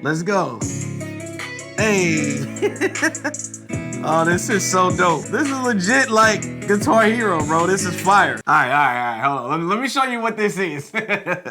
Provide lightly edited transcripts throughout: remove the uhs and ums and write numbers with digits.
Let's go. Hey. Oh, this is so dope. This is legit like Guitar Hero, bro. This is fire. All right. Hold on. Let me show you what this is.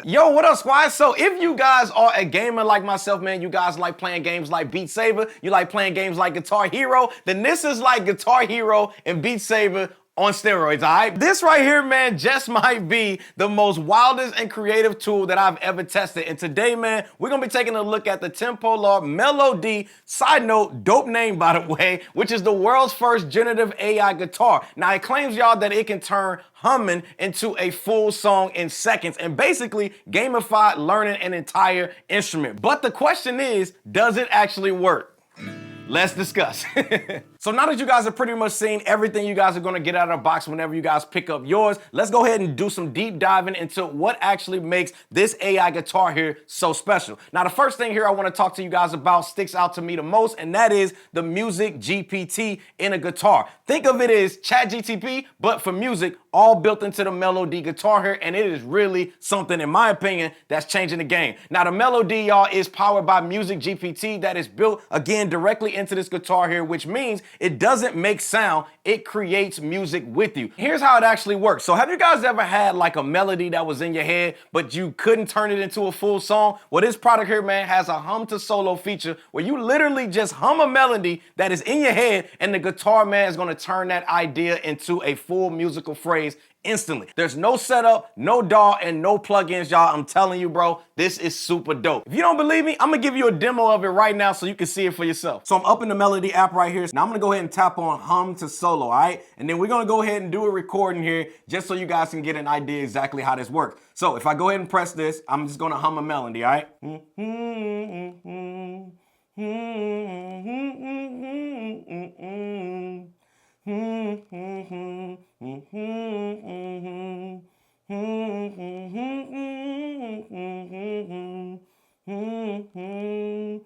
Yo, what up, squad? So if you guys are a gamer like myself, man, you guys like playing games like Beat Saber, you like playing games like Guitar Hero, then this is like Guitar Hero and Beat Saber on steroids, all right? This right here, man, just might be the most wildest and creative tool that I've ever tested. And today, man, we're gonna be taking a look at the TemPolor Melo-D, side note, dope name, by the way, which is the world's first generative AI guitar. Now, it claims, y'all, that it can turn humming into a full song in seconds and basically gamify learning an entire instrument. But the question is, does it actually work? Let's discuss. So now that you guys have pretty much seen everything you guys are gonna get out of the box whenever you guys pick up yours, let's go ahead and do some deep diving into what actually makes this AI guitar here so special. Now, the first thing here I wanna talk to you guys about sticks out to me the most, and that is the MusicGPT in a guitar. Think of it as ChatGPT, but for music, all built into the Melo-D guitar here, and it is really something, in my opinion, that's changing the game. Now, the Melo-D, y'all, is powered by MusicGPT that is built, again, directly into this guitar here, which means it doesn't make sound, it creates music with you. Here's how it actually works. So have you guys ever had like a melody that was in your head, but you couldn't turn it into a full song? Well, this product here, man, has a hum to solo feature where you literally just hum a melody that is in your head, and the guitar, man, is gonna turn that idea into a full musical phrase instantly. There's no setup, no DAW, and no plugins, y'all. I'm telling you, bro, this is super dope. If you don't believe me, I'm gonna give you a demo of it right now so you can see it for yourself. So I'm up in the Melo-D app right here. Now I'm gonna go ahead and tap on hum to solo, all right? And then we're gonna go ahead and do a recording here just so you guys can get an idea exactly how this works. So if I go ahead and press this, I'm just gonna hum a melody, all right?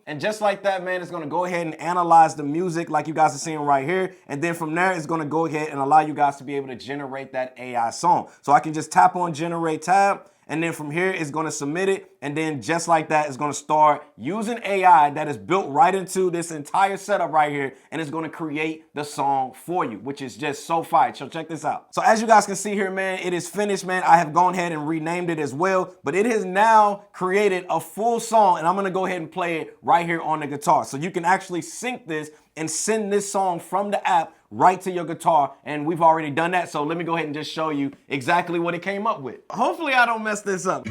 And just like that, man, it's gonna go ahead and analyze the music like you guys are seeing right here. And then from there, it's gonna go ahead and allow you guys to be able to generate that AI song. So I can just tap on generate tab, and then from here, it's gonna submit it. And then just like that, it's gonna start using AI that is built right into this entire setup right here. And it's gonna create the song for you, which is just so fire. So check this out. So as you guys can see here, man, it is finished, man. I have gone ahead and renamed it as well, but it has now created a full song, and I'm gonna go ahead and play it right here on the guitar. So you can actually sync this and send this song from the app right to your guitar, and we've already done that. So let me go ahead and just show you exactly what it came up with. Hopefully I don't mess this up.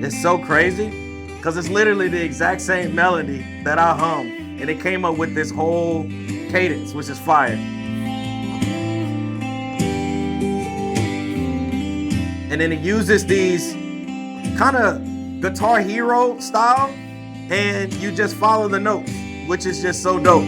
It's so crazy because it's literally the exact same melody that I hum, and it came up with this whole cadence, which is fire. And then it uses these kind of Guitar Hero style, and you just follow the notes, which is just so dope.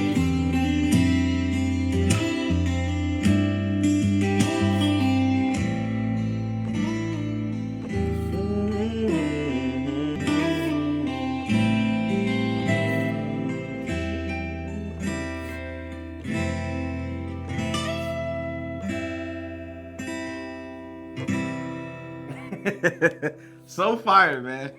So fire, man.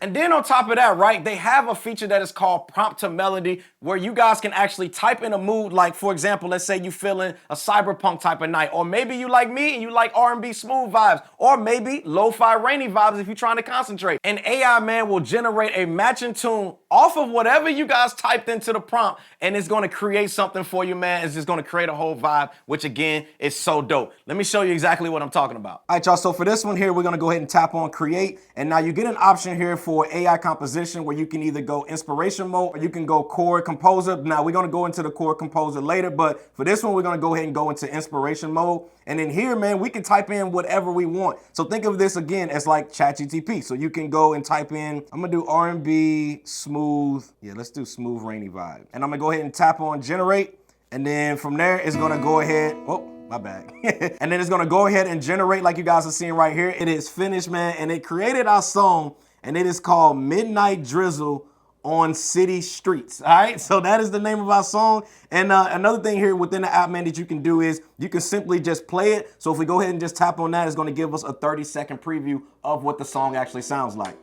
And then on top of that, right, they have a feature that is called Prompt to Melody, where you guys can actually type in a mood. Like, for example, let's say you feeling a cyberpunk type of night, or maybe you like me and you like R&B smooth vibes, or maybe lo-fi rainy vibes if you're trying to concentrate. And AI, man, will generate a matching tune off of whatever you guys typed into the prompt, and it's gonna create something for you, man. It's just gonna create a whole vibe, which again is so dope. Let me show you exactly what I'm talking about. All right, y'all, so for this one here, we're gonna go ahead and tap on create create. And now you get an option here for AI composition where you can either go inspiration mode or you can go chord composer. Now we're gonna go into the chord composer later, but for this one, we're gonna go ahead and go into inspiration mode. And then here, man, we can type in whatever we want. So think of this again as like ChatGPT. So you can go and type in, I'm gonna do R&B, smooth. Yeah, let's do smooth, rainy vibe. And I'm gonna go ahead and tap on generate. And then from there, it's gonna go ahead, oh, my bad. And then it's gonna go ahead and generate like you guys are seeing right here. It is finished, man. And it created our song, and it is called Midnight Drizzle on City Streets. All right, so that is the name of our song. And another thing here within the app, man, that you can do is you can simply just play it. So if we go ahead and just tap on that, it's gonna give us a 30-second preview of what the song actually sounds like.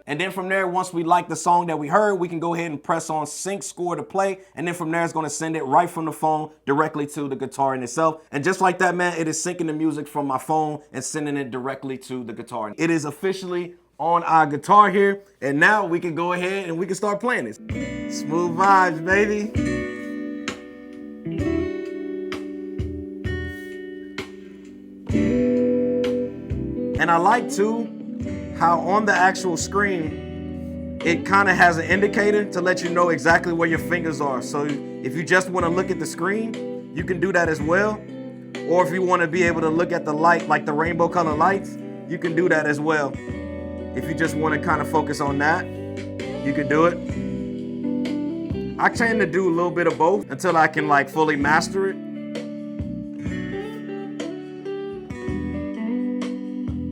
And then from there, once we like the song that we heard, we can go ahead and press on sync score to play. And then from there, it's going to send it right from the phone directly to the guitar in itself. And just like that, man, it is syncing the music from my phone and sending it directly to the guitar. It is officially on our guitar here. And now we can go ahead and we can start playing this. Smooth vibes, baby. And I like to how on the actual screen, it kind of has an indicator to let you know exactly where your fingers are. So if you just want to look at the screen, you can do that as well. Or if you want to be able to look at the light, like the rainbow color lights, you can do that as well. If you just want to kind of focus on that, you can do it. I tend to do a little bit of both until I can like fully master it.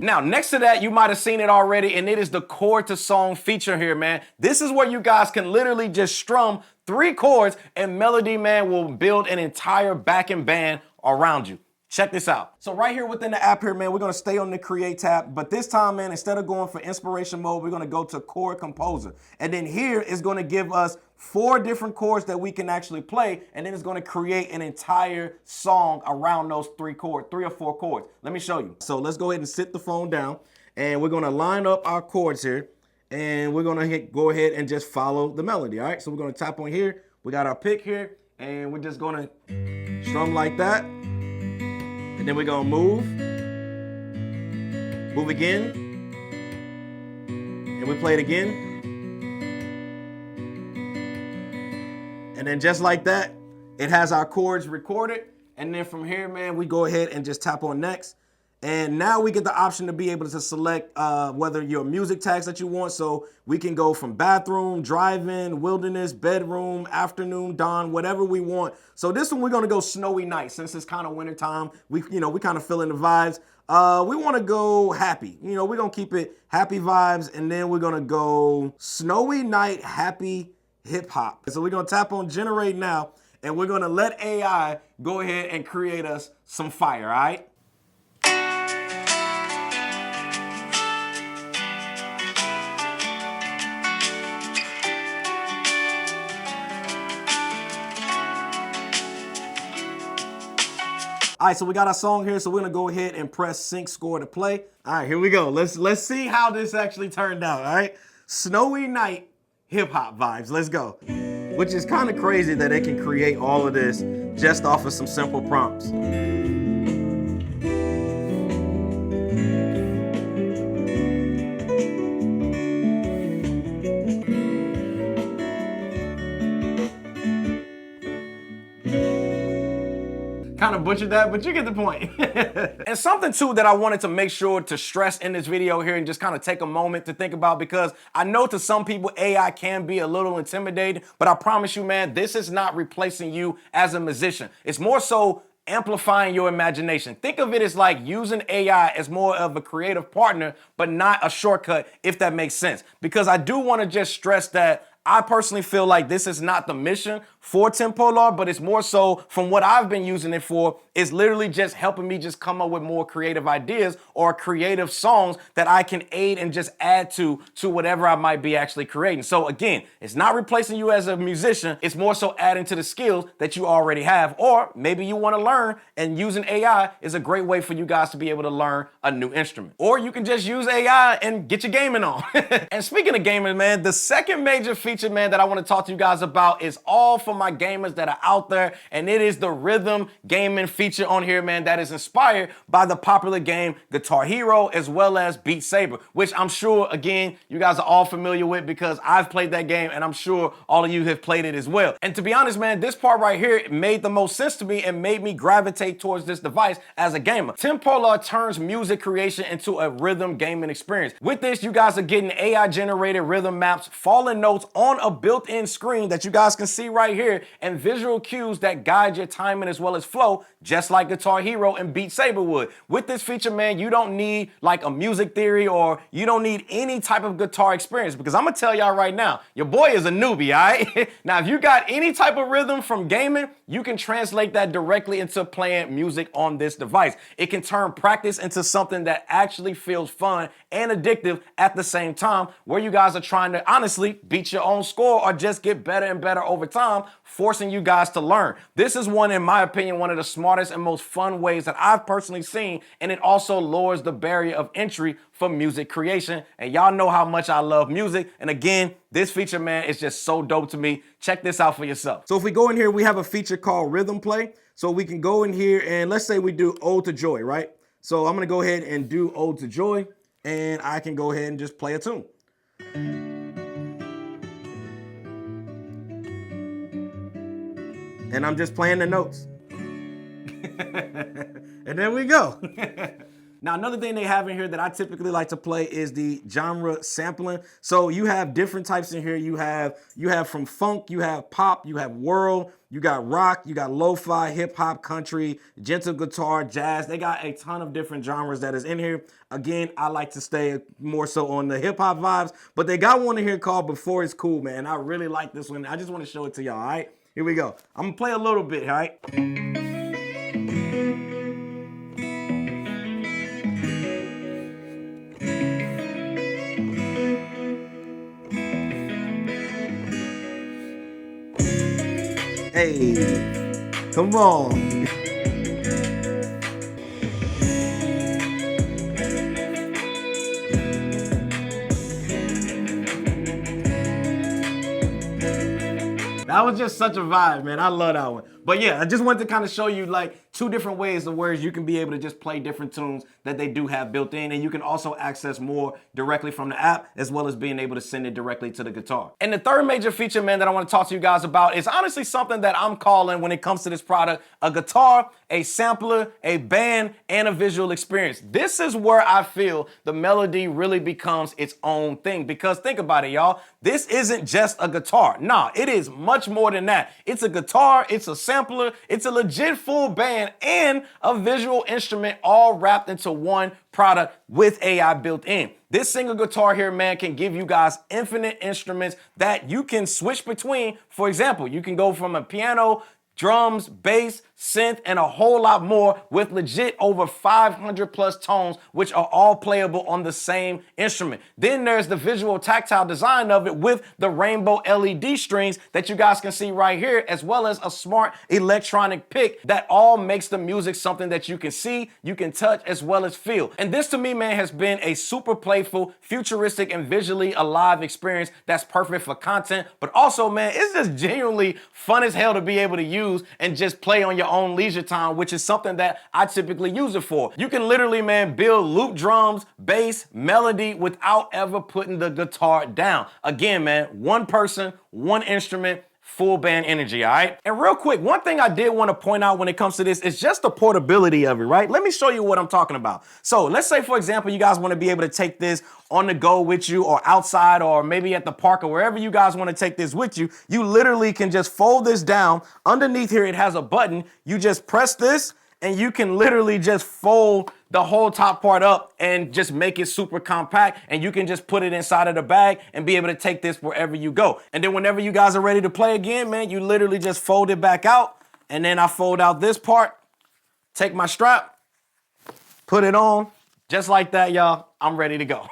Now, next to that, you might have seen it already, and it is the chord to song feature here, man. This is where you guys can literally just strum 3 chords, and Mel-D, man, will build an entire backing band around you. Check this out. So right here within the app here, man, we're gonna stay on the create tab, but this time, man, instead of going for inspiration mode, we're gonna go to chord composer. And then here is gonna give us 4 different chords that we can actually play, and then it's gonna create an entire song around those 3 or 4 chords. Let me show you. So let's go ahead and sit the phone down, and we're gonna line up our chords here, and we're gonna go ahead and just follow the melody, all right? So we're gonna tap on here, we got our pick here, and we're just gonna strum like that. And then we're gonna move again, and we play it again. And then just like that, it has our chords recorded. And then from here, man, we go ahead and just tap on next. And now we get the option to be able to select whether your music tags that you want. So we can go from bathroom, drive-in, wilderness, bedroom, afternoon, dawn, whatever we want. So this one, we're gonna go snowy night. Since it's kind of winter time, we kind of feeling the vibes. We wanna go happy. We're gonna keep it happy vibes. And then we're gonna go snowy night, happy hip hop. So we're gonna tap on generate now, and we're gonna let AI go ahead and create us some fire, all right? All right, so we got our song here, so we're gonna go ahead and press sync score to play. All right, here we go. Let's see how this actually turned out, all right? Snowy night, hip hop vibes, let's go. Which is kind of crazy that it can create all of this just off of some simple prompts. Kind of butchered that, but you get the point. And something too that I wanted to make sure to stress in this video here and just kind of take a moment to think about, because I know to some people AI can be a little intimidating, but I promise you, man, this is not replacing you as a musician. It's more so amplifying your imagination. Think of it as like using AI as more of a creative partner, but not a shortcut, if that makes sense. Because I do want to just stress that I personally feel like this is not the mission for TemPolor, but it's more so from what I've been using it for, is literally just helping me just come up with more creative ideas or creative songs that I can aid and just add to whatever I might be actually creating. So again, it's not replacing you as a musician. It's more so adding to the skills that you already have, or maybe you want to learn, and using AI is a great way for you guys to be able to learn a new instrument. Or you can just use AI and get your gaming on. And speaking of gaming, man, the second major feature, man, that I want to talk to you guys about is all for for my gamers that are out there, and it is the rhythm gaming feature on here, man, that is inspired by the popular game Guitar Hero as well as Beat Saber, which I'm sure, again, you guys are all familiar with because I've played that game and I'm sure all of you have played it as well. And to be honest, man, this part right here made the most sense to me and made me gravitate towards this device as a gamer. TemPolor turns music creation into a rhythm gaming experience. With this, you guys are getting AI generated rhythm maps, falling notes on a built-in screen that you guys can see right here, and visual cues that guide your timing as well as flow, just like Guitar Hero and Beat Saber would. With this feature, man, you don't need like a music theory or you don't need any type of guitar experience, because I'm gonna tell y'all right now, your boy is a newbie, all right? Now, if you got any type of rhythm from gaming, you can translate that directly into playing music on this device. It can turn practice into something that actually feels fun and addictive at the same time, where you guys are trying to honestly beat your own score or just get better and better over time, forcing you guys to learn. This is one, in my opinion, one of the smartest and most fun ways that I've personally seen, and it also lowers the barrier of entry for music creation. And y'all know how much I love music. And again, this feature, man, is just so dope to me. Check this out for yourself. So if we go in here, we have a feature called Rhythm Play. So we can go in here and let's say we do Ode to Joy, right? So I'm gonna go ahead and do Ode to Joy, and I can go ahead and just play a tune. And I'm just playing the notes. And there we go. Now, another thing they have in here that I typically like to play is the genre sampling. So you have different types in here. You have from funk, you have pop, you have world, you got rock, you got lo-fi, hip hop, country, gentle guitar, jazz. They got a ton of different genres that is in here. Again, I like to stay more so on the hip hop vibes, but they got one in here called Before It's Cool, man. I really like this one. I just want to show it to y'all, all right? Here we go. I'm gonna play a little bit, all right? Hey, come on. That was just such a vibe, man. I love that one. But yeah, I just wanted to kind of show you like two different ways of where you can be able to just play different tunes that they do have built in, and you can also access more directly from the app, as well as being able to send it directly to the guitar. And the third major feature, man, that I want to talk to you guys about is honestly something that I'm calling, when it comes to this product, a guitar, a sampler, a band, and a visual experience. This is where I feel the Mel-D really becomes its own thing, because think about it, y'all. This isn't just a guitar. Nah, it is much more than that. It's a guitar, it's a sampler, it's a legit full band, and a visual instrument all wrapped into one product with AI built in. This single guitar here, man, can give you guys infinite instruments that you can switch between. For example, you can go from a piano, drums, bass, synth, and a whole lot more with legit over 500 plus tones, which are all playable on the same instrument. Then there's the visual tactile design of it with the rainbow LED strings that you guys can see right here, as well as a smart electronic pick that all makes the music something that you can see, you can touch, as well as feel. And this to me, man, has been a super playful, futuristic, and visually alive experience that's perfect for content, but also, man, it's just genuinely fun as hell to be able to use and just play on your own leisure time, which is something that I typically use it for. You can literally, man, build loop drums, bass, melody without ever putting the guitar down. Again, man, one person, one instrument, full band energy, all right? And real quick, one thing I did want to point out when it comes to this is just the portability of it, right? Let me show you what I'm talking about. So let's say, for example, you guys want to be able to take this on the go with you, or outside, or maybe at the park, or wherever you guys want to take this with you. You literally can just fold this down. Underneath here, it has a button. You just press this, and you can literally just fold the whole top part up and just make it super compact, and you can just put it inside of the bag and be able to take this wherever you go. And then whenever you guys are ready to play again, man, you literally just fold it back out, and then I fold out this part, take my strap, put it on, just like that, y'all. I'm ready to go.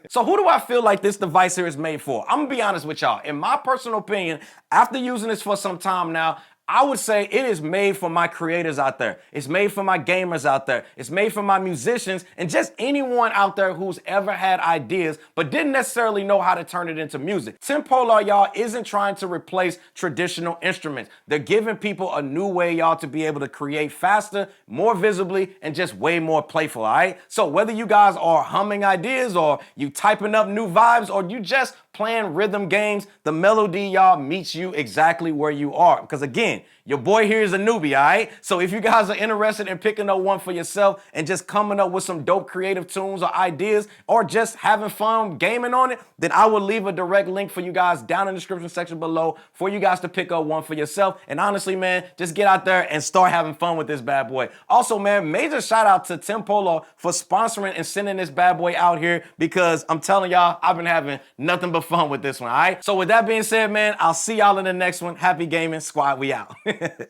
So who do I feel like this device here is made for? I'm gonna be honest with y'all. In my personal opinion, after using this for some time now, I would say it is made for my creators out there. It's made for my gamers out there. It's made for my musicians and just anyone out there who's ever had ideas but didn't necessarily know how to turn it into music. TemPolor, y'all, isn't trying to replace traditional instruments. They're giving people a new way, y'all, to be able to create faster, more visibly, and just way more playful, all right? So whether you guys are humming ideas or you typing up new vibes or you just playing rhythm games, the Mel-D, y'all, meets you exactly where you are. Because again, your boy here is a newbie, all right? So if you guys are interested in picking up one for yourself and just coming up with some dope creative tunes or ideas or just having fun gaming on it, then I will leave a direct link for you guys down in the description section below for you guys to pick up one for yourself. And honestly, man, just get out there and start having fun with this bad boy. Also, man, major shout out to TemPolor for sponsoring and sending this bad boy out here because I'm telling y'all, I've been having nothing but fun with this one, all right? So with that being said, man, I'll see y'all in the next one. Happy gaming, squad, we out.